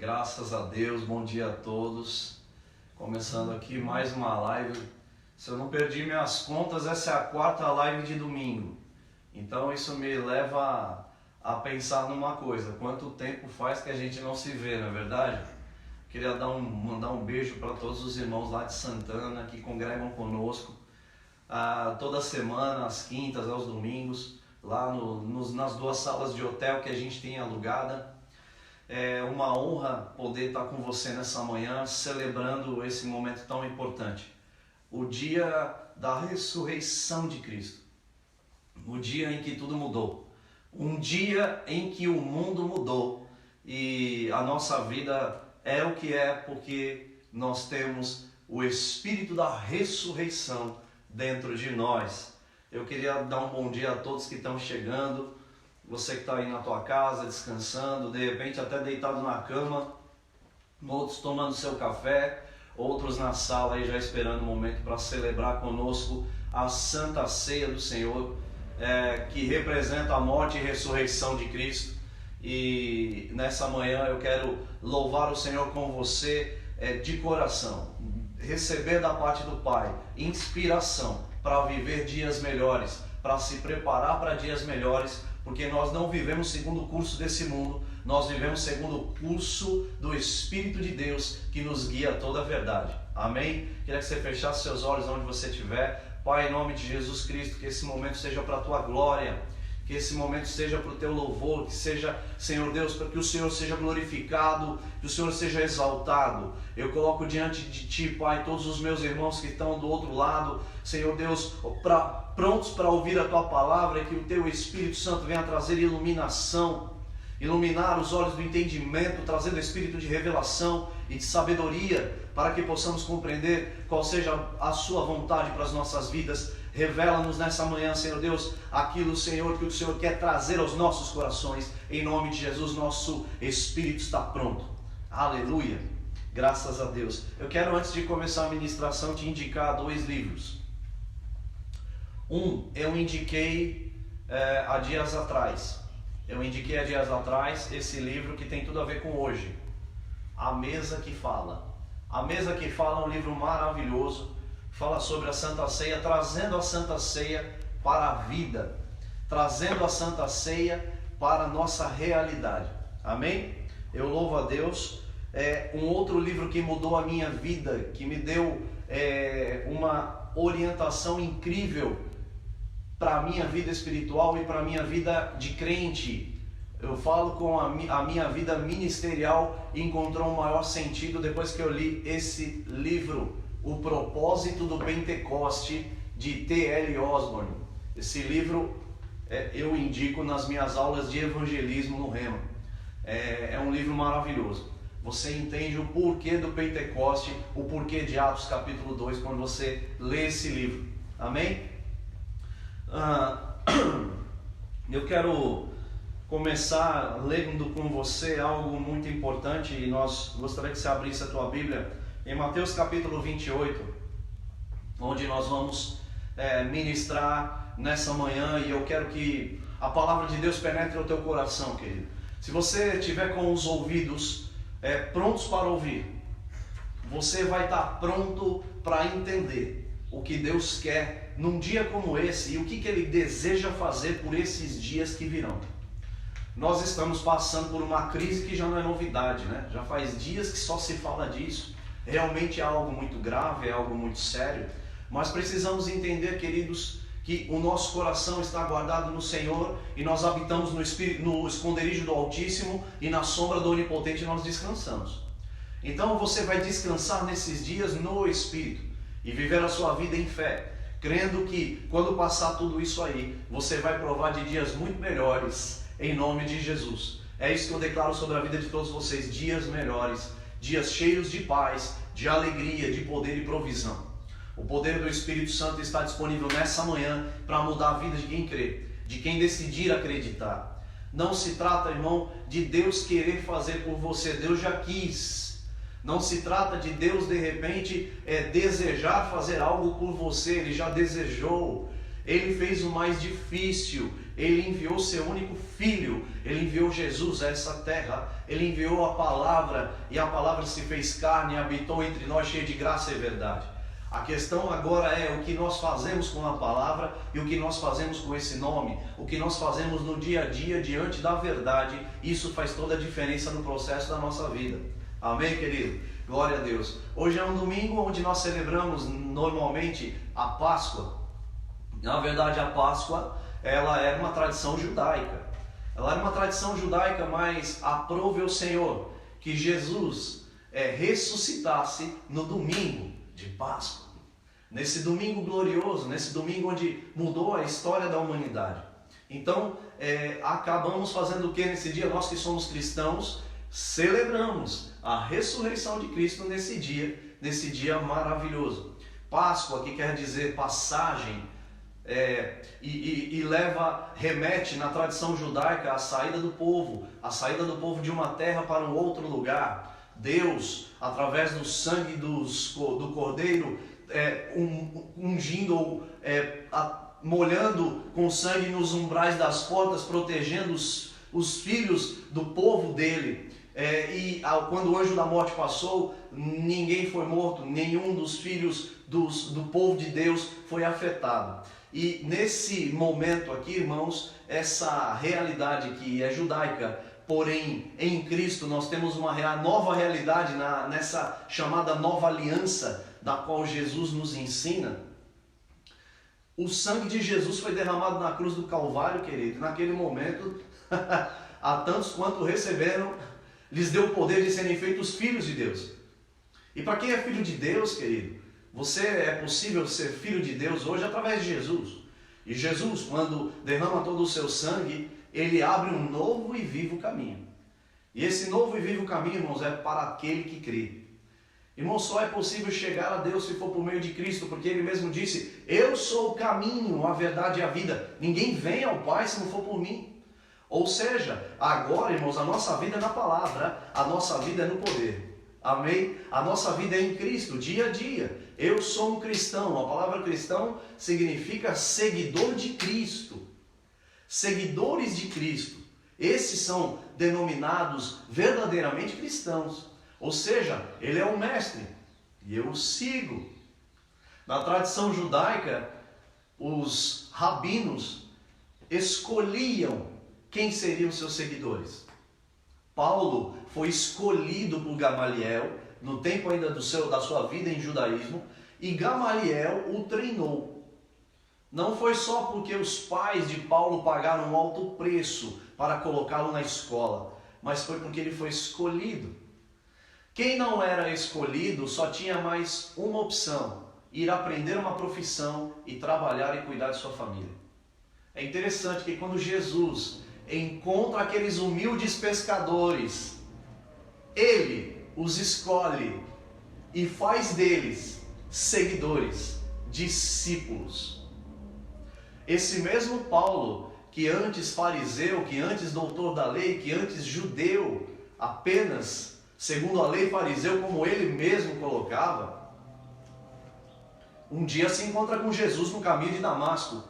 Graças a Deus, bom dia a todos. Começando aqui mais uma live. Se eu não perdi minhas contas, essa é a quarta live de domingo. Então isso me leva a pensar numa coisa: quanto tempo faz que a gente não se vê, não é verdade? Queria mandar um beijo para todos os irmãos lá de Santana que congregam conosco toda semana, às quintas, aos domingos, lá nas duas salas de hotel que a gente tem alugada. É uma honra poder estar com você nessa manhã, celebrando esse momento tão importante. O dia da ressurreição de Cristo. O dia em que tudo mudou. Um dia em que o mundo mudou. E a nossa vida é o que é porque nós temos o Espírito da ressurreição dentro de nós. Eu queria dar um bom dia a todos que estão chegando. Você que está aí na tua casa, descansando, de repente até deitado na cama, outros tomando seu café, outros na sala aí já esperando o momento para celebrar conosco a Santa Ceia do Senhor, que representa a morte e ressurreição de Cristo. E nessa manhã eu quero louvar o Senhor com você de coração, receber da parte do Pai inspiração para viver dias melhores, para se preparar para dias melhores, porque nós não vivemos segundo o curso desse mundo, nós vivemos segundo o curso do Espírito de Deus que nos guia a toda a verdade. Amém? Queria que você fechasse seus olhos onde você estiver. Pai, em nome de Jesus Cristo, que esse momento seja para a tua glória, que esse momento seja para o teu louvor, que seja, Senhor Deus, para que o Senhor seja glorificado, que o Senhor seja exaltado. Eu coloco diante de Ti, Pai, todos os meus irmãos que estão do outro lado, Senhor Deus, prontos para ouvir a Tua palavra, e que o Teu Espírito Santo venha trazer iluminação, iluminar os olhos do entendimento, trazendo espírito de revelação e de sabedoria, para que possamos compreender qual seja a Sua vontade para as nossas vidas. Revela-nos nessa manhã, Senhor Deus, aquilo, Senhor, que o Senhor quer trazer aos nossos corações. Em nome de Jesus, nosso espírito está pronto. Aleluia. Graças a Deus. Eu quero, antes de começar a ministração, te indicar dois livros. Eu indiquei há dias atrás. Esse livro que tem tudo a ver com hoje. A Mesa que Fala. A Mesa que Fala é um livro maravilhoso. Fala sobre a Santa Ceia, trazendo a Santa Ceia para a vida, trazendo a Santa Ceia para a nossa realidade. Amém? Eu louvo a Deus. Um outro livro que mudou a minha vida, que me deu uma orientação incrível para a minha vida espiritual e para a minha vida de crente. Eu falo com a minha vida ministerial encontrou um maior sentido depois que eu li esse livro, O Propósito do Pentecoste, de T.L. Osborne. Esse livro eu indico nas minhas aulas de evangelismo no Rema. É um livro maravilhoso. Você entende o porquê do Pentecoste, o porquê de Atos capítulo 2, quando você lê esse livro. Amém? Eu quero começar lendo com você algo muito importante, e nós gostaria que você abrisse a tua Bíblia em Mateus capítulo 28, onde nós vamos ministrar nessa manhã, e eu quero que a palavra de Deus penetre o teu coração, querido. Se você estiver com os ouvidos prontos para ouvir, você vai estar pronto para entender o que Deus quer num dia como esse e o que Ele deseja fazer por esses dias que virão. Nós estamos passando por uma crise que já não é novidade, né? Já faz dias que só se fala disso. Realmente é algo muito grave, é algo muito sério, mas precisamos entender, queridos, que o nosso coração está guardado no Senhor e nós habitamos no esconderijo do Altíssimo, e na sombra do Onipotente nós descansamos. Então você vai descansar nesses dias no Espírito e viver a sua vida em fé, crendo que quando passar tudo isso aí, você vai provar de dias muito melhores, em nome de Jesus. É isso que eu declaro sobre a vida de todos vocês: dias melhores, dias cheios de paz, de alegria, de poder e provisão. O poder do Espírito Santo está disponível nessa manhã para mudar a vida de quem crê, de quem decidir acreditar. Não se trata, irmão, de Deus querer fazer por você. Deus já quis. Não se trata de Deus, de repente, desejar fazer algo por você. Ele já desejou. Ele fez o mais difícil. Ele enviou seu único filho. Ele enviou Jesus a essa terra. Ele enviou a palavra, e a palavra se fez carne e habitou entre nós, cheio de graça e verdade. A questão agora é o que nós fazemos com a palavra e o que nós fazemos com esse nome, o que nós fazemos no dia a dia diante da verdade. Isso faz toda a diferença no processo da nossa vida. Amém, querido? Glória a Deus. Hoje é um domingo onde nós celebramos normalmente a Páscoa. Na verdade, a Páscoa, ela era uma tradição judaica. Ela era uma tradição judaica, mas aprove ao Senhor que Jesus ressuscitasse no domingo de Páscoa. Nesse domingo glorioso, nesse domingo onde mudou a história da humanidade. Então, acabamos fazendo o que nesse dia? Nós que somos cristãos, celebramos a ressurreição de Cristo nesse dia maravilhoso. Páscoa, que quer dizer passagem, remete na tradição judaica à saída do povo de uma terra para um outro lugar. Deus, através do sangue do cordeiro, ungindo, molhando com sangue nos umbrais das portas, protegendo os filhos do povo dele. Quando o anjo da morte passou, ninguém foi morto, nenhum dos filhos do povo de Deus foi afetado. E nesse momento aqui, irmãos, essa realidade que é judaica, porém em Cristo nós temos uma nova realidade nessa chamada nova aliança, da qual Jesus nos ensina. O sangue de Jesus foi derramado na cruz do Calvário, querido. Naquele momento, a tantos quanto receberam, lhes deu o poder de serem feitos filhos de Deus. E para quem é filho de Deus, querido, é possível ser filho de Deus hoje através de Jesus. E Jesus, quando derrama todo o seu sangue, ele abre um novo e vivo caminho. E esse novo e vivo caminho, irmãos, é para aquele que crê. Irmão, só é possível chegar a Deus se for por meio de Cristo, porque Ele mesmo disse: eu sou o caminho, a verdade e a vida. Ninguém vem ao Pai se não for por mim. Ou seja, agora, irmãos, a nossa vida é na palavra, a nossa vida é no poder. Amém? A nossa vida é em Cristo, dia a dia. Eu sou um cristão. A palavra cristão significa seguidor de Cristo. Seguidores de Cristo. Esses são denominados verdadeiramente cristãos. Ou seja, ele é o mestre e eu o sigo. Na tradição judaica, os rabinos escolhiam quem seriam seus seguidores. Paulo foi escolhido por Gamaliel, no tempo ainda da sua vida em judaísmo, e Gamaliel o treinou. Não foi só porque os pais de Paulo pagaram um alto preço para colocá-lo na escola, mas foi porque ele foi escolhido. Quem não era escolhido só tinha mais uma opção: ir aprender uma profissão e trabalhar e cuidar de sua família. É interessante que quando Jesus encontra aqueles humildes pescadores, ele os escolhe e faz deles seguidores, discípulos. Esse mesmo Paulo, que antes fariseu, que antes doutor da lei, que antes judeu apenas segundo a lei fariseu, como ele mesmo colocava, um dia se encontra com Jesus no caminho de Damasco,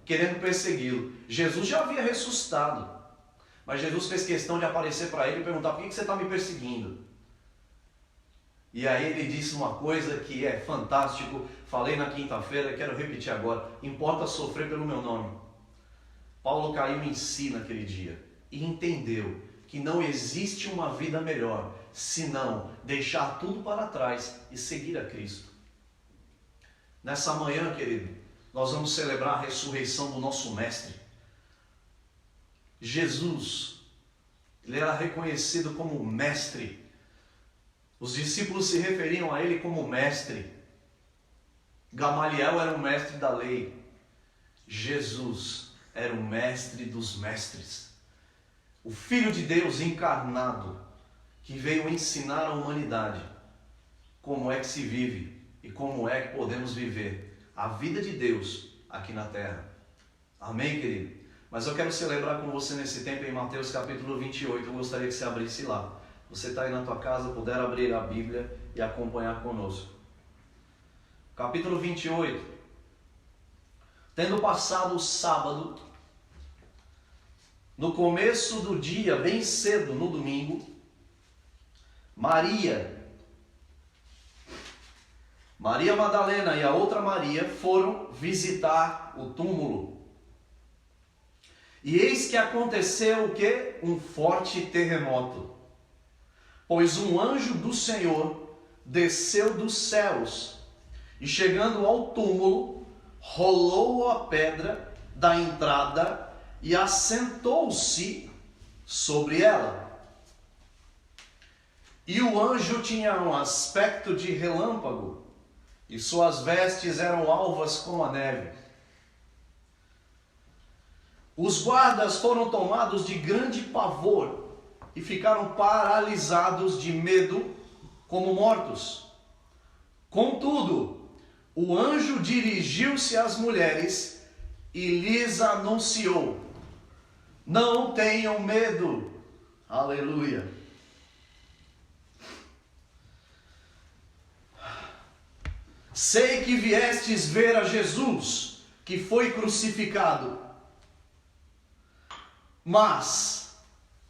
querendo persegui-lo. Jesus já havia ressuscitado, mas Jesus fez questão de aparecer para ele e perguntar: por que você está me perseguindo? E aí ele disse uma coisa que é fantástico, falei na quinta-feira, quero repetir agora: importa sofrer pelo meu nome. Paulo caiu em si naquele dia e entendeu que não existe uma vida melhor senão deixar tudo para trás e seguir a Cristo. Nessa manhã, querido, nós vamos celebrar a ressurreição do nosso Mestre. Jesus, ele era reconhecido como Mestre. Os discípulos se referiam a ele como Mestre. Gamaliel era o mestre da lei. Jesus era o Mestre dos mestres. O Filho de Deus encarnado, que veio ensinar a humanidade como é que se vive e como é que podemos viver a vida de Deus aqui na terra. Amém, querido? Mas eu quero celebrar com você nesse tempo em Mateus capítulo 28. Eu gostaria que você abrisse lá. Você está aí na tua casa, puder abrir a Bíblia e acompanhar conosco. Capítulo 28. Tendo passado o sábado, no começo do dia, bem cedo, no domingo, Maria Madalena e a outra Maria foram visitar o túmulo. E eis que aconteceu o quê? Um forte terremoto. Pois um anjo do Senhor desceu dos céus e, chegando ao túmulo, rolou a pedra da entrada e assentou-se sobre ela. E o anjo tinha um aspecto de relâmpago, e suas vestes eram alvas como a neve. Os guardas foram tomados de grande pavor e ficaram paralisados de medo, como mortos. Contudo, o anjo dirigiu-se às mulheres e lhes anunciou: não tenham medo. Aleluia. Sei que viestes ver a Jesus, que foi crucificado, mas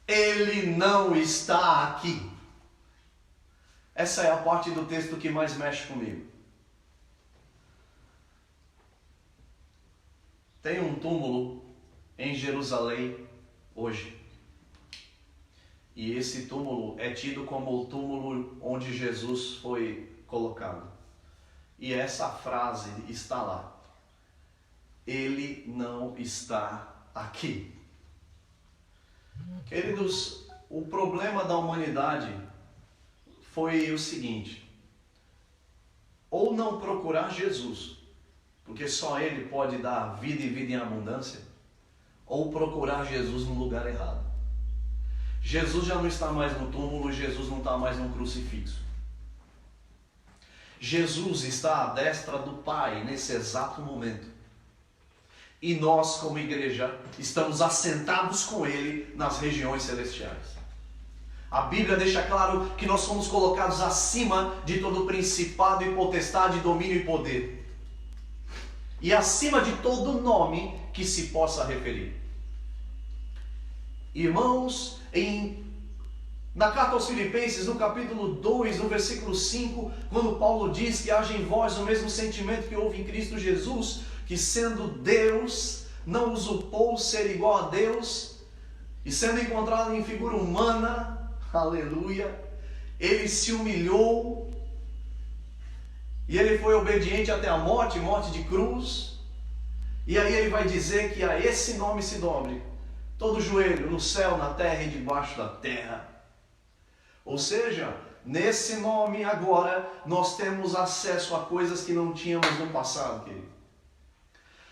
ele não está aqui. Essa é a parte do texto que mais mexe comigo. Tem um túmulo em Jerusalém hoje. E esse túmulo é tido como o túmulo onde Jesus foi colocado. E essa frase está lá: ele não está aqui. Queridos, o problema da humanidade foi o seguinte: ou não procurar Jesus, porque só Ele pode dar vida e vida em abundância, ou procurar Jesus no lugar errado. Jesus já não está mais no túmulo, Jesus não está mais no crucifixo. Jesus está à destra do Pai nesse exato momento. E nós, como igreja, estamos assentados com Ele nas regiões celestiais. A Bíblia deixa claro que nós fomos colocados acima de todo principado e potestade, domínio e poder. E acima de todo nome que se possa referir. Irmãos, na carta aos Filipenses, no capítulo 2, no versículo 5, quando Paulo diz que haja em vós o mesmo sentimento que houve em Cristo Jesus, que sendo Deus, não usurpou ser igual a Deus, e sendo encontrado em figura humana, aleluia, ele se humilhou, e ele foi obediente até a morte, morte de cruz, e aí ele vai dizer que a esse nome se dobre todo joelho, no céu, na terra e debaixo da terra. Ou seja, nesse nome agora nós temos acesso a coisas que não tínhamos no passado, querido.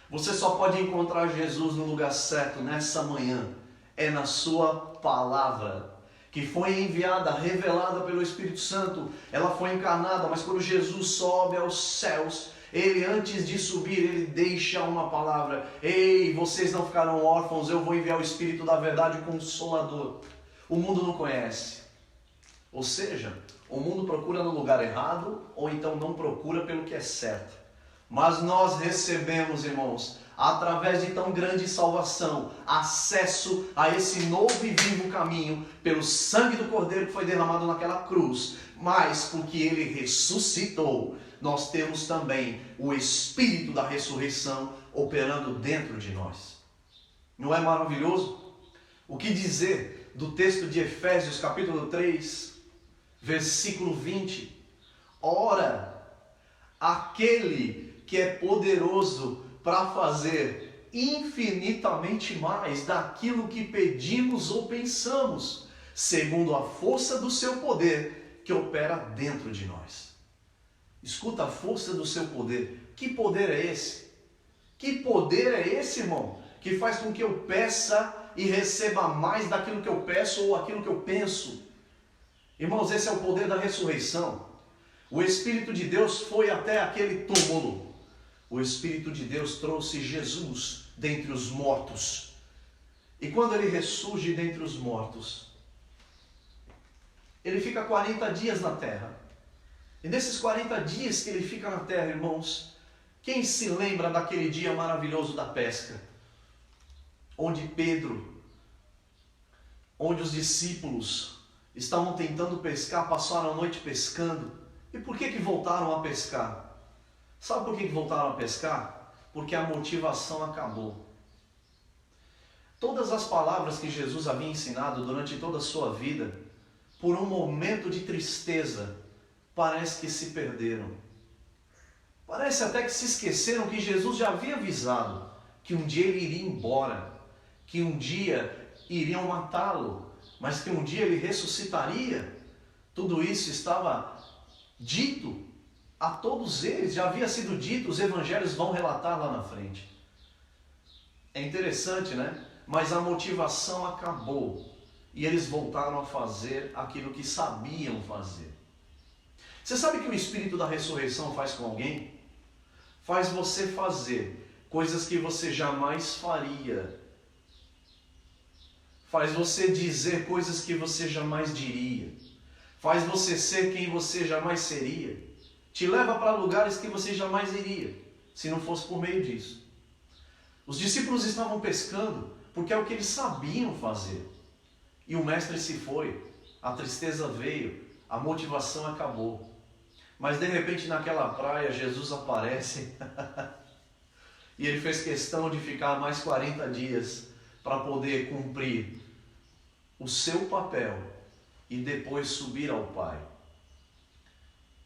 Você só pode encontrar Jesus no lugar certo nessa manhã. É na sua palavra, que foi enviada, revelada pelo Espírito Santo. Ela foi encarnada, mas quando Jesus sobe aos céus, ele, antes de subir, ele deixa uma palavra: ei, vocês não ficarão órfãos, eu vou enviar o Espírito da verdade, o Consolador. O mundo não conhece. Ou seja, o mundo procura no lugar errado, ou então não procura pelo que é certo. Mas nós recebemos, irmãos, através de tão grande salvação, acesso a esse novo e vivo caminho, pelo sangue do Cordeiro que foi derramado naquela cruz. Mas porque ele ressuscitou, nós temos também o Espírito da ressurreição operando dentro de nós. Não é maravilhoso? O que dizer do texto de Efésios capítulo 3, versículo 20? Ora, aquele que é poderoso para fazer infinitamente mais daquilo que pedimos ou pensamos, segundo a força do seu poder que opera dentro de nós. Escuta, a força do seu poder. Que poder é esse? Que poder é esse, irmão? Que faz com que eu peça e receba mais daquilo que eu peço ou aquilo que eu penso. Irmãos, esse é o poder da ressurreição. O Espírito de Deus foi até aquele túmulo. O Espírito de Deus trouxe Jesus dentre os mortos. E quando ele ressurge dentre os mortos, ele fica 40 dias na terra. E nesses 40 dias que ele fica na terra, irmãos, o Quem se lembra daquele dia maravilhoso da pesca? Onde os discípulos estavam tentando pescar, passaram a noite pescando. E por que voltaram a pescar? Sabe por que voltaram a pescar? Porque a motivação acabou. Todas as palavras que Jesus havia ensinado durante toda a sua vida, por um momento de tristeza, parece que se perderam. Parece até que se esqueceram que Jesus já havia avisado que um dia ele iria embora, que um dia iriam matá-lo, mas que um dia ele ressuscitaria. Tudo isso estava dito a todos eles, já havia sido dito, os evangelhos vão relatar lá na frente. É interessante, né? Mas a motivação acabou e eles voltaram a fazer aquilo que sabiam fazer. Você sabe que o Espírito da ressurreição faz com alguém? Faz você fazer coisas que você jamais faria. Faz você dizer coisas que você jamais diria. Faz você ser quem você jamais seria. Te leva para lugares que você jamais iria, se não fosse por meio disso. Os discípulos estavam pescando porque é o que eles sabiam fazer. E o mestre se foi, a tristeza veio, a motivação acabou. Mas de repente naquela praia Jesus aparece e ele fez questão de ficar mais 40 dias para poder cumprir o seu papel e depois subir ao Pai.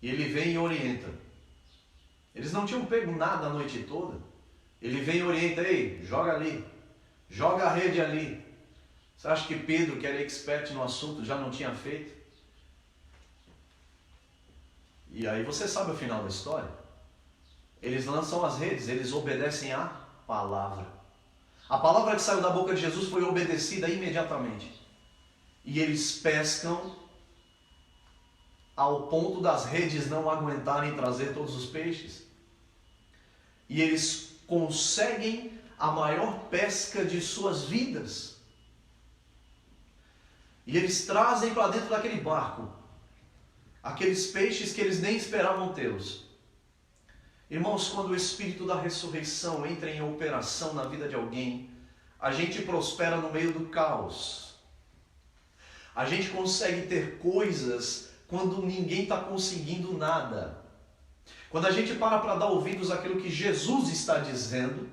E ele vem e orienta. Eles não tinham pego nada a noite toda. Ele vem e orienta: ei, joga ali, joga a rede ali. Você acha que Pedro, que era expert no assunto, já não tinha feito? E aí você sabe o final da história. Eles lançam as redes, eles obedecem à palavra. A palavra que saiu da boca de Jesus foi obedecida imediatamente. E eles pescam ao ponto das redes não aguentarem trazer todos os peixes. E eles conseguem a maior pesca de suas vidas. E eles trazem para dentro daquele barco aqueles peixes que eles nem esperavam tê-los. Irmãos, quando o Espírito da ressurreição entra em operação na vida de alguém, a gente prospera no meio do caos. A gente consegue ter coisas quando ninguém está conseguindo nada. Quando a gente para dar ouvidos àquilo que Jesus está dizendo,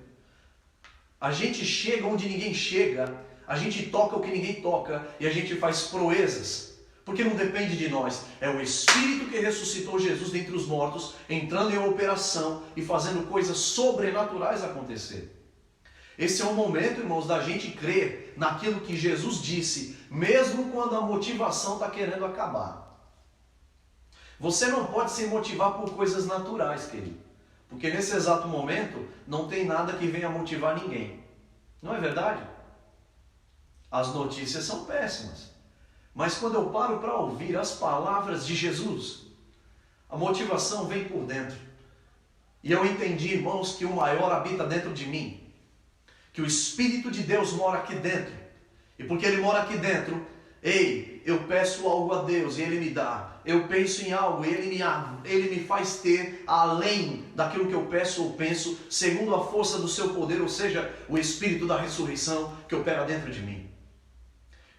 a gente chega onde ninguém chega, a gente toca o que ninguém toca e a gente faz proezas. Porque não depende de nós, é o Espírito que ressuscitou Jesus dentre os mortos, entrando em operação e fazendo coisas sobrenaturais acontecer. Esse é o momento, irmãos, da gente crer naquilo que Jesus disse, mesmo quando a motivação está querendo acabar. Você não pode se motivar por coisas naturais, querido. Porque nesse exato momento, não tem nada que venha motivar ninguém. Não é verdade? As notícias são péssimas. Mas quando eu paro para ouvir as palavras de Jesus, a motivação vem por dentro. E eu entendi, irmãos, que o maior habita dentro de mim. Que o Espírito de Deus mora aqui dentro. E porque Ele mora aqui dentro, eu peço algo a Deus e Ele me dá. Eu penso em algo e Ele me faz ter além daquilo que eu peço ou penso, segundo a força do seu poder, ou seja, o Espírito da ressurreição que opera dentro de mim.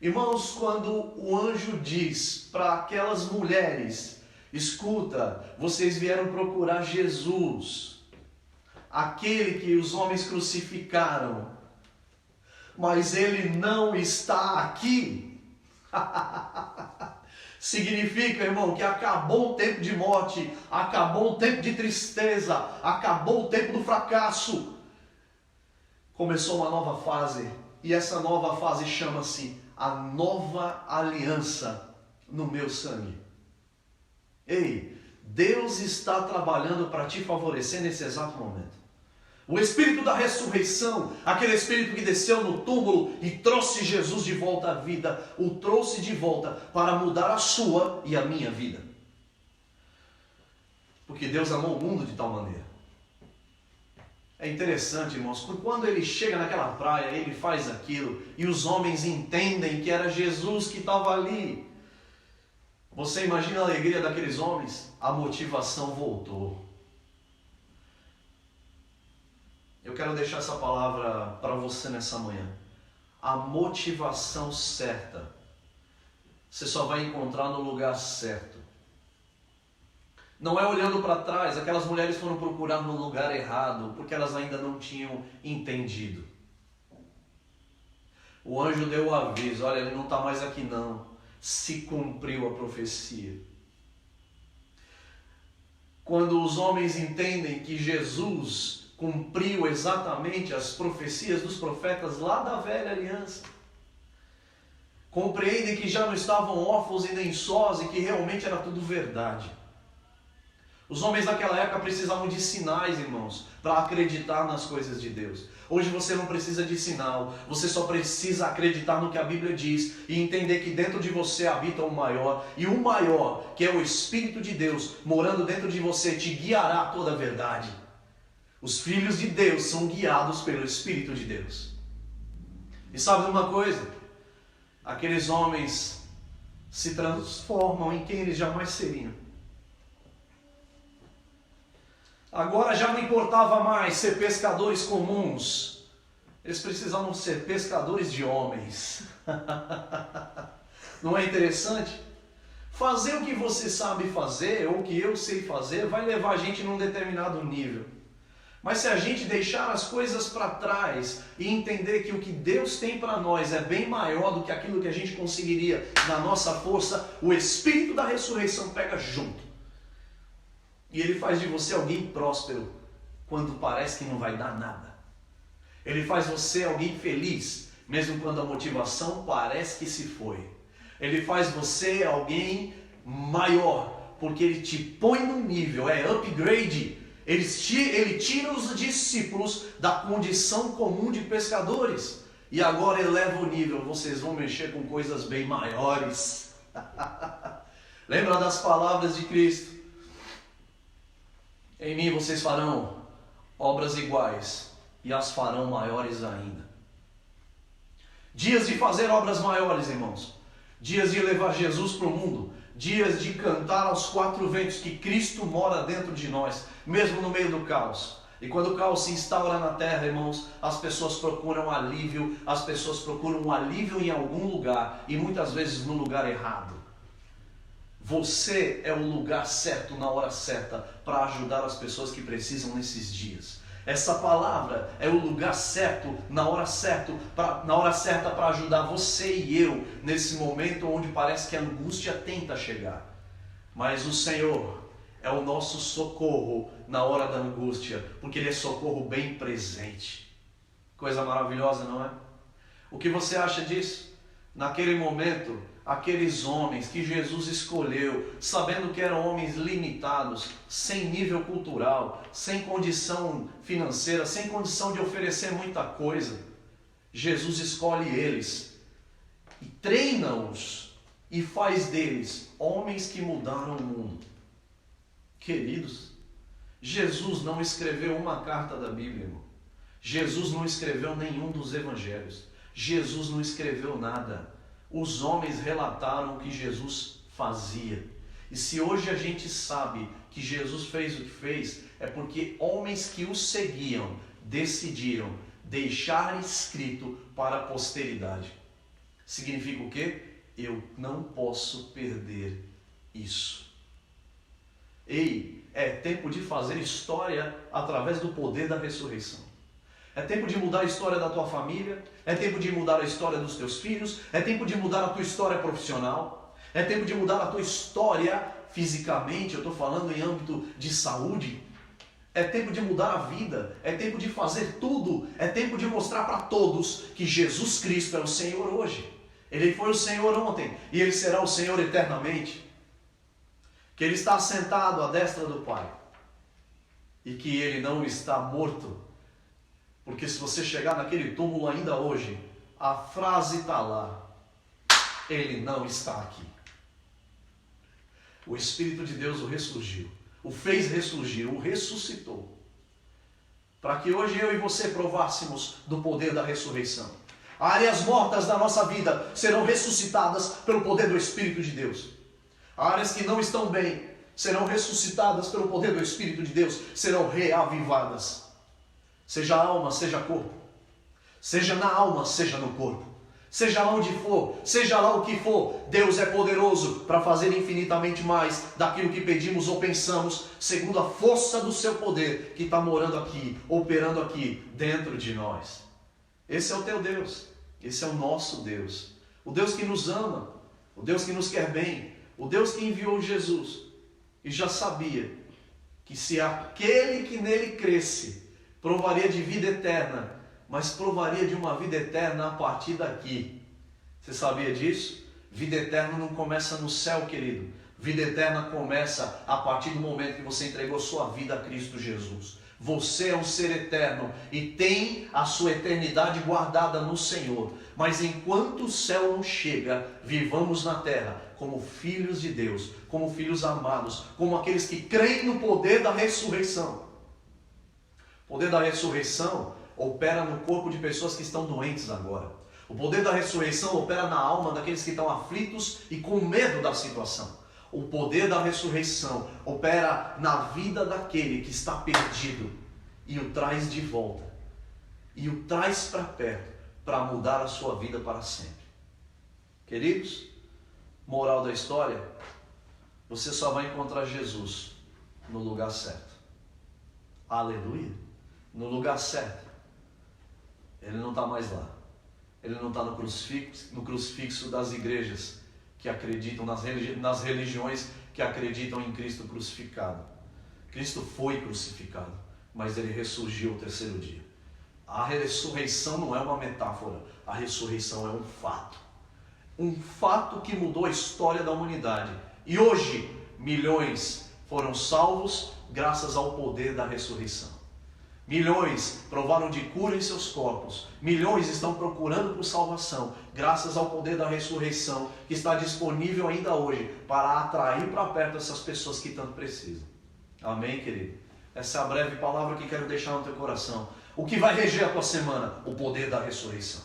Irmãos, quando o anjo diz para aquelas mulheres: escuta, vocês vieram procurar Jesus, aquele que os homens crucificaram, mas Ele não está aqui. Significa, irmão, que acabou o tempo de morte, acabou o tempo de tristeza, acabou o tempo do fracasso. Começou uma nova fase, e essa nova fase chama-se a nova aliança no meu sangue. Deus está trabalhando para te favorecer nesse exato momento. O Espírito da ressurreição, aquele Espírito que desceu no túmulo e trouxe Jesus de volta à vida, o trouxe de volta para mudar a sua e a minha vida. Porque Deus amou o mundo de tal maneira. É interessante, irmãos, quando ele chega naquela praia, ele faz aquilo, e os homens entendem que era Jesus que estava ali. Você imagina a alegria daqueles homens? A motivação voltou. Eu quero deixar essa palavra para você nessa manhã. A motivação certa, você só vai encontrar no lugar certo. Não é olhando para trás, aquelas mulheres foram procurar no lugar errado, porque elas ainda não tinham entendido. O anjo deu o aviso, olha, ele não está mais aqui não. Se cumpriu a profecia. Quando os homens entendem que Jesus cumpriu exatamente as profecias dos profetas lá da velha aliança, compreendem que já não estavam órfãos e nem sós e que realmente era tudo verdade. Os homens daquela época precisavam de sinais, irmãos, para acreditar nas coisas de Deus. Hoje você não precisa de sinal, você só precisa acreditar no que a Bíblia diz e entender que dentro de você habita o maior, e o maior, que é o Espírito de Deus, morando dentro de você, te guiará a toda a verdade. Os filhos de Deus são guiados pelo Espírito de Deus. E sabe de uma coisa? Aqueles homens se transformam em quem eles jamais seriam. Agora já não importava mais ser pescadores comuns. Eles precisavam ser pescadores de homens. Não é interessante? Fazer o que você sabe fazer, ou o que eu sei fazer, vai levar a gente num determinado nível. Mas se a gente deixar as coisas para trás e entender que o que Deus tem para nós é bem maior do que aquilo que a gente conseguiria na nossa força, o Espírito da ressurreição pega junto. E ele faz de você alguém próspero quando parece que não vai dar nada. Ele faz você alguém feliz, mesmo quando a motivação parece que se foi. Ele faz você alguém maior, porque ele te põe no nível, é upgrade. Ele tira os discípulos da condição comum de pescadores. E agora eleva o nível, vocês vão mexer com coisas bem maiores. Lembra das palavras de Cristo? Em mim vocês farão obras iguais e as farão maiores ainda. Dias de fazer obras maiores, irmãos. Dias de levar Jesus para o mundo. Dias de cantar aos quatro ventos que Cristo mora dentro de nós, mesmo no meio do caos. E quando o caos se instaura na terra, irmãos, as pessoas procuram alívio, as pessoas procuram um alívio em algum lugar, e muitas vezes no lugar errado. Você é o lugar certo na hora certa para ajudar as pessoas que precisam nesses dias. Essa palavra é o lugar certo na hora certa para ajudar você e eu nesse momento onde parece que a angústia tenta chegar. Mas o Senhor é o nosso socorro na hora da angústia, porque Ele é socorro bem presente. Coisa maravilhosa, não é? O que você acha disso? Naquele momento, aqueles homens que Jesus escolheu, sabendo que eram homens limitados, sem nível cultural, sem condição financeira, sem condição de oferecer muita coisa, Jesus escolhe eles e treina-os e faz deles homens que mudaram o mundo. Queridos, Jesus não escreveu uma carta da Bíblia, irmão. Jesus não escreveu nenhum dos evangelhos. Jesus não escreveu nada. Os homens relataram o que Jesus fazia. E se hoje a gente sabe que Jesus fez o que fez, é porque homens que o seguiam decidiram deixar escrito para a posteridade. Significa o quê? Eu não posso perder isso. Ei, é tempo de fazer história através do poder da ressurreição. É tempo de mudar a história da tua família, é tempo de mudar a história dos teus filhos, é tempo de mudar a tua história profissional, é tempo de mudar a tua história fisicamente, eu estou falando em âmbito de saúde, é tempo de mudar a vida, é tempo de fazer tudo, é tempo de mostrar para todos que Jesus Cristo é o Senhor hoje. Ele foi o Senhor ontem e Ele será o Senhor eternamente. Que Ele está sentado à destra do Pai e que Ele não está morto. Porque se você chegar naquele túmulo ainda hoje, a frase está lá: Ele não está aqui. O Espírito de Deus o ressurgiu, o fez ressurgir, o ressuscitou. Para que hoje eu e você provássemos do poder da ressurreição. Áreas mortas da nossa vida serão ressuscitadas pelo poder do Espírito de Deus. Áreas que não estão bem serão ressuscitadas pelo poder do Espírito de Deus, serão reavivadas. Seja alma, seja corpo. Seja na alma, seja no corpo. Seja lá onde for, seja lá o que for, Deus é poderoso para fazer infinitamente mais daquilo que pedimos ou pensamos, segundo a força do seu poder que está morando aqui, operando aqui dentro de nós. Esse é o teu Deus, esse é o nosso Deus. O Deus que nos ama, o Deus que nos quer bem, o Deus que enviou Jesus e já sabia que se aquele que nele cresce provaria de vida eterna, mas provaria de uma vida eterna a partir daqui. Você sabia disso? Vida eterna não começa no céu, querido. Vida eterna começa a partir do momento que você entregou sua vida a Cristo Jesus. Você é um ser eterno e tem a sua eternidade guardada no Senhor. Mas enquanto o céu não chega, vivamos na terra como filhos de Deus, como filhos amados, como aqueles que creem no poder da ressurreição. O poder da ressurreição opera no corpo de pessoas que estão doentes agora. O poder da ressurreição opera na alma daqueles que estão aflitos e com medo da situação. O poder da ressurreição opera na vida daquele que está perdido e o traz de volta. E o traz para perto para mudar a sua vida para sempre. Queridos, moral da história, você só vai encontrar Jesus no lugar certo. Aleluia! No lugar certo. Ele não está mais lá. Ele não está no crucifixo das igrejas que acreditam, nas religiões que acreditam em Cristo crucificado. Cristo foi crucificado, mas ele ressurgiu ao terceiro dia. A ressurreição não é uma metáfora, a ressurreição é um fato. Um fato que mudou a história da humanidade. E hoje, milhões foram salvos graças ao poder da ressurreição. Milhões provaram de cura em seus corpos. Milhões estão procurando por salvação, graças ao poder da ressurreição, que está disponível ainda hoje, para atrair para perto essas pessoas que tanto precisam. Amém, querido? Essa é a breve palavra que quero deixar no teu coração. O que vai reger a tua semana? O poder da ressurreição.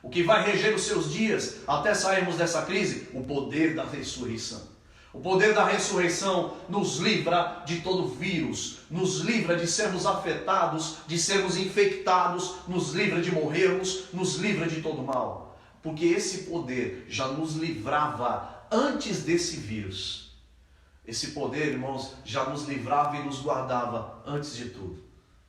O que vai reger os seus dias, até sairmos dessa crise? O poder da ressurreição. O poder da ressurreição nos livra de todo vírus, nos livra de sermos afetados, de sermos infectados, nos livra de morrermos, nos livra de todo mal. Porque esse poder já nos livrava antes desse vírus. Esse poder, irmãos, já nos livrava e nos guardava antes de tudo.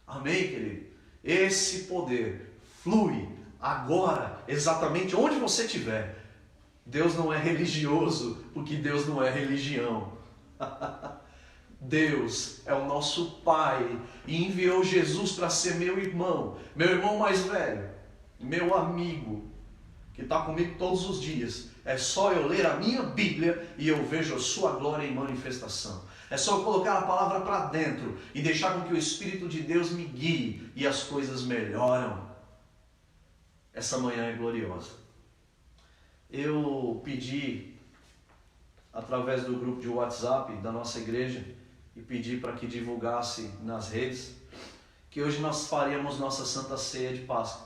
Amém, querido? Esse poder flui agora, exatamente onde você estiver. Deus não é religioso, porque Deus não é religião. Deus é o nosso Pai e enviou Jesus para ser meu irmão mais velho, meu amigo, que está comigo todos os dias. É só eu ler a minha Bíblia e eu vejo a sua glória em manifestação. É só eu colocar a palavra para dentro e deixar com que o Espírito de Deus me guie e as coisas melhoram. Essa manhã é gloriosa. Eu pedi, através do grupo de WhatsApp da nossa igreja, e pedi para que divulgasse nas redes, que hoje nós faríamos nossa Santa Ceia de Páscoa,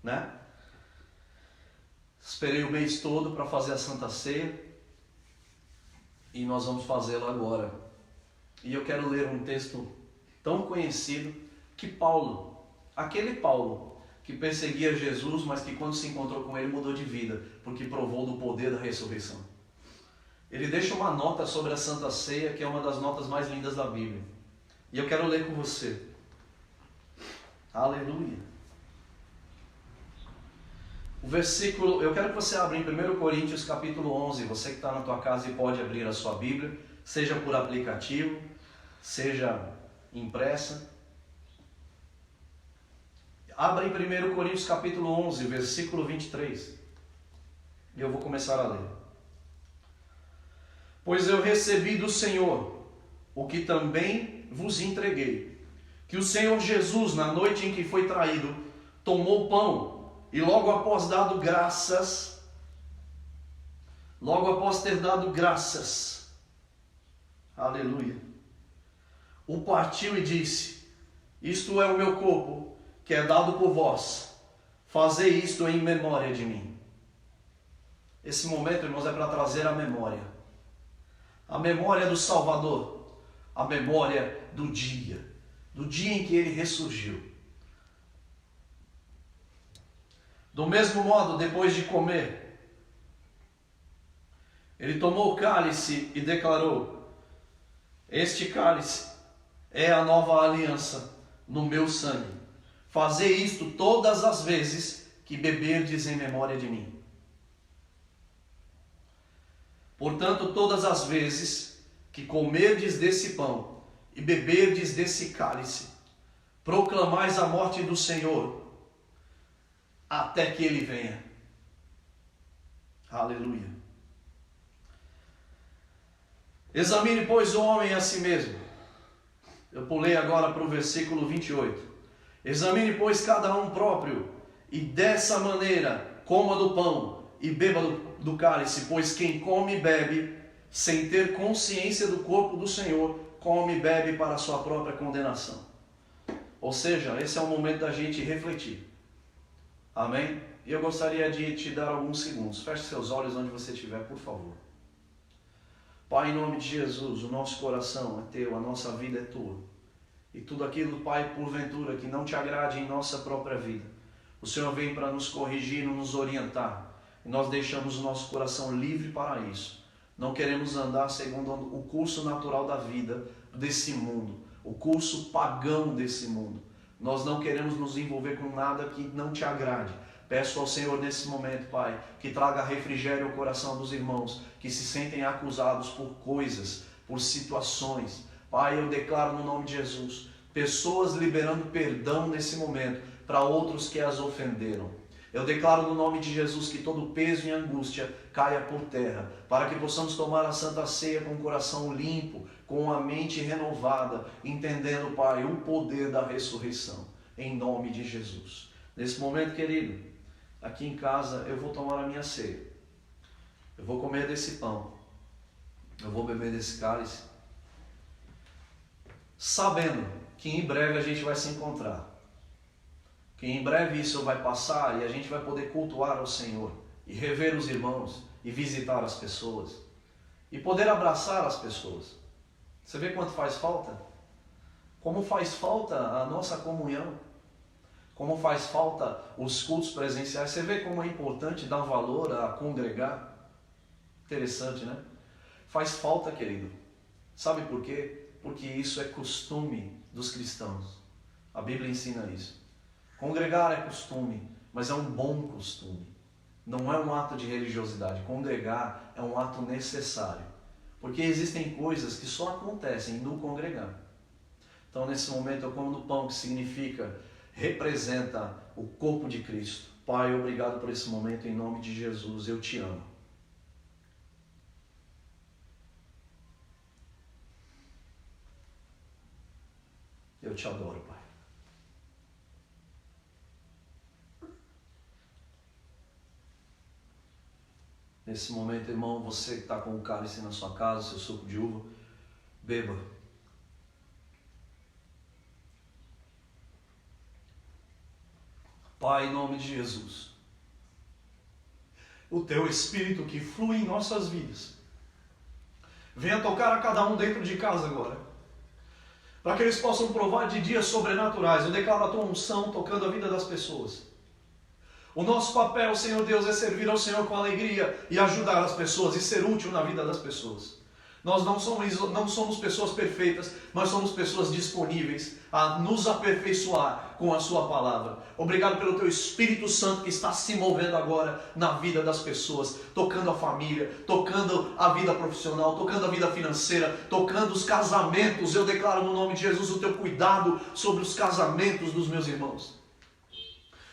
né? Esperei o mês todo para fazer a Santa Ceia, e nós vamos fazê-la agora. E eu quero ler um texto tão conhecido que Paulo, aquele Paulo, que perseguia Jesus, mas que quando se encontrou com ele mudou de vida, porque provou do poder da ressurreição. Ele deixa uma nota sobre a Santa Ceia, que é uma das notas mais lindas da Bíblia. E eu quero ler com você. Aleluia. O versículo, eu quero que você abra em 1 Coríntios capítulo 11, você que está na tua casa e pode abrir a sua Bíblia, seja por aplicativo, seja impressa. Abra em 1 Coríntios capítulo 11, versículo 23. E eu vou começar a ler. Pois eu recebi do Senhor o que também vos entreguei, que o Senhor Jesus, na noite em que foi traído, tomou o pão e logo após ter dado graças, aleluia, o partiu e disse: isto é o meu corpo, que é dado por vós, fazei isto em memória de mim. Esse momento, irmãos, é para trazer a memória do Salvador, a memória do dia em que ele ressurgiu. Do mesmo modo, depois de comer, ele tomou o cálice e declarou: este cálice é a nova aliança no meu sangue. Fazei isto todas as vezes que beberdes em memória de mim. Portanto, todas as vezes que comerdes desse pão e beberdes desse cálice, proclamais a morte do Senhor até que ele venha. Aleluia. Examine, pois, o homem a si mesmo. Eu pulei agora para o versículo 28. Examine, pois, cada um próprio, e dessa maneira coma do pão e beba do cálice, pois quem come e bebe, sem ter consciência do corpo do Senhor, come e bebe para a sua própria condenação. Ou seja, esse é o momento da gente refletir. Amém? E eu gostaria de te dar alguns segundos. Feche seus olhos onde você estiver, por favor. Pai, em nome de Jesus, o nosso coração é teu, a nossa vida é tua. E tudo aquilo, Pai, porventura, que não te agrade em nossa própria vida, o Senhor vem para nos corrigir, nos orientar. E nós deixamos o nosso coração livre para isso. Não queremos andar segundo o curso natural da vida desse mundo, o curso pagão desse mundo. Nós não queremos nos envolver com nada que não te agrade. Peço ao Senhor nesse momento, Pai, que traga refrigério ao coração dos irmãos que se sentem acusados por coisas, por situações. Pai, eu declaro no nome de Jesus, pessoas liberando perdão nesse momento para outros que as ofenderam. Eu declaro no nome de Jesus que todo peso e angústia caia por terra, para que possamos tomar a Santa Ceia com o coração limpo, com a mente renovada, entendendo, Pai, o poder da ressurreição, em nome de Jesus. Nesse momento, querido, aqui em casa eu vou tomar a minha ceia. Eu vou comer desse pão, eu vou beber desse cálice, sabendo que em breve a gente vai se encontrar. Que em breve isso vai passar e a gente vai poder cultuar ao Senhor e rever os irmãos e visitar as pessoas e poder abraçar as pessoas. Você vê quanto faz falta? Como faz falta a nossa comunhão? Como faz falta os cultos presenciais? Você vê como é importante dar valor a congregar? Interessante, né? Faz falta, querido. Sabe por quê? Porque isso é costume dos cristãos. A Bíblia ensina isso. Congregar é costume, mas é um bom costume. Não é um ato de religiosidade. Congregar é um ato necessário. Porque existem coisas que só acontecem no congregar. Então, nesse momento, eu como do pão, que significa, representa o corpo de Cristo. Pai, obrigado por esse momento, em nome de Jesus, eu te amo. Eu te adoro, Pai. Nesse momento, irmão, você que está com o cálice na sua casa, seu suco de uva, beba. Pai, em nome de Jesus, o Teu Espírito que flui em nossas vidas, venha tocar a cada um dentro de casa agora, para que eles possam provar de dias sobrenaturais. Eu declaro a Tua unção tocando a vida das pessoas. O nosso papel, Senhor Deus, é servir ao Senhor com alegria e ajudar as pessoas e ser útil na vida das pessoas. Nós não somos pessoas perfeitas, mas somos pessoas disponíveis a nos aperfeiçoar com a Sua palavra. Obrigado pelo Teu Espírito Santo que está se movendo agora na vida das pessoas, tocando a família, tocando a vida profissional, tocando a vida financeira, tocando os casamentos. Eu declaro no nome de Jesus o Teu cuidado sobre os casamentos dos meus irmãos.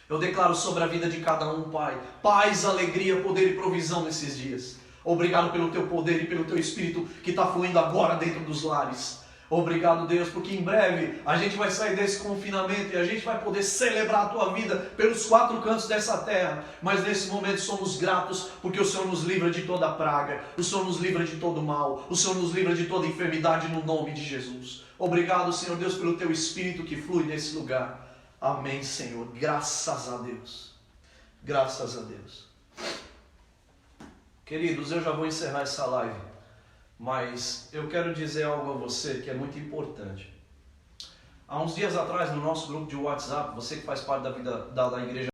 Eu declaro sobre a vida de cada um, Pai, paz, alegria, poder e provisão nesses dias. Obrigado pelo Teu poder e pelo Teu Espírito que está fluindo agora dentro dos lares. Obrigado, Deus, porque em breve a gente vai sair desse confinamento e a gente vai poder celebrar a Tua vida pelos 4 cantos dessa terra. Mas nesse momento somos gratos porque o Senhor nos livra de toda praga, o Senhor nos livra de todo mal, o Senhor nos livra de toda enfermidade no nome de Jesus. Obrigado, Senhor Deus, pelo Teu Espírito que flui nesse lugar. Amém, Senhor. Graças a Deus. Graças a Deus. Queridos, eu já vou encerrar essa live, mas eu quero dizer algo a você que é muito importante. Há uns dias atrás, no nosso grupo de WhatsApp, você que faz parte da igreja